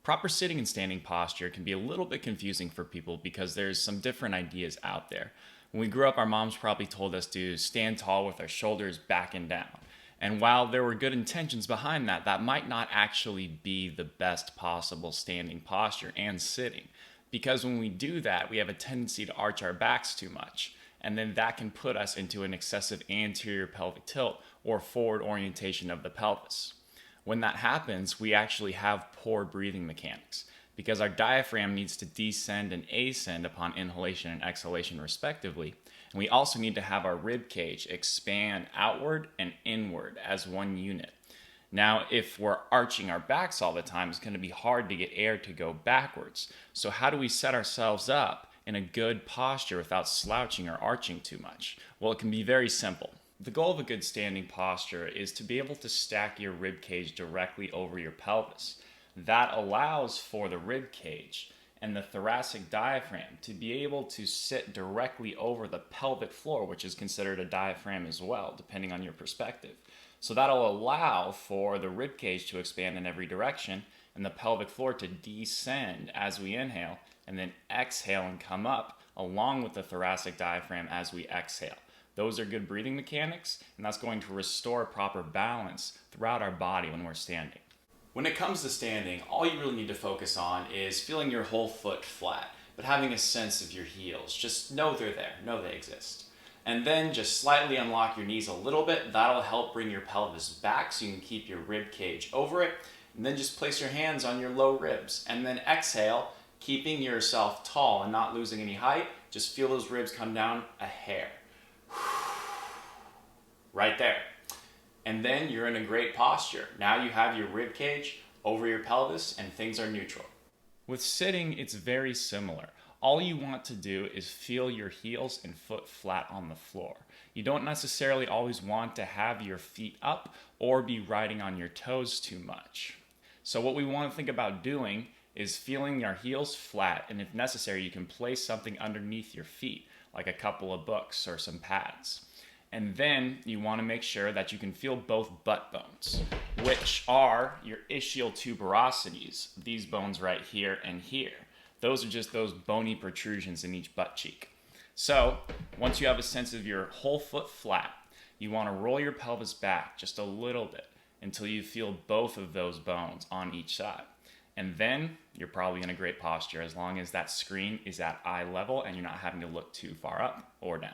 Proper sitting and standing posture can be a little bit confusing for people because there's some different ideas out there. When we grew up, our moms probably told us to stand tall with our shoulders back and down. And while there were good intentions behind that, that might not actually be the best possible standing posture and sitting. Because when we do that, we have a tendency to arch our backs too much. And then that can put us into an excessive anterior pelvic tilt or forward orientation of the pelvis. When that happens, we actually have poor breathing mechanics because our diaphragm needs to descend and ascend upon inhalation and exhalation respectively. And we also need to have our rib cage expand outward and inward as one unit. Now, if we're arching our backs all the time, it's going to be hard to get air to go backwards. So how do we set ourselves up in a good posture without slouching or arching too much? Well, it can be very simple. The goal of a good standing posture is to be able to stack your rib cage directly over your pelvis. That allows for the rib cage and the thoracic diaphragm to be able to sit directly over the pelvic floor, which is considered a diaphragm as well, depending on your perspective. So that'll allow for the rib cage to expand in every direction and the pelvic floor to descend as we inhale and then exhale and come up along with the thoracic diaphragm as we exhale. Those are good breathing mechanics, and that's going to restore proper balance throughout our body when we're standing. When it comes to standing, all you really need to focus on is feeling your whole foot flat, but having a sense of your heels. Just know they're there, know they exist. And then just slightly unlock your knees a little bit. That'll help bring your pelvis back so you can keep your rib cage over it. And then just place your hands on your low ribs. And then exhale, keeping yourself tall and not losing any height. Just feel those ribs come down a hair. Right there. And then you're in a great posture. Now you have your rib cage over your pelvis and things are neutral. With sitting, it's very similar. All you want to do is feel your heels and foot flat on the floor. You don't necessarily always want to have your feet up or be riding on your toes too much. So what we want to think about doing is feeling our heels flat, and if necessary, you can place something underneath your feet, like a couple of books or some pads. And then you want to make sure that you can feel both butt bones, which are your ischial tuberosities, these bones right here and here. Those are just those bony protrusions in each butt cheek. So once you have a sense of your whole foot flat, you want to roll your pelvis back just a little bit until you feel both of those bones on each side. And then you're probably in a great posture as long as that screen is at eye level and you're not having to look too far up or down.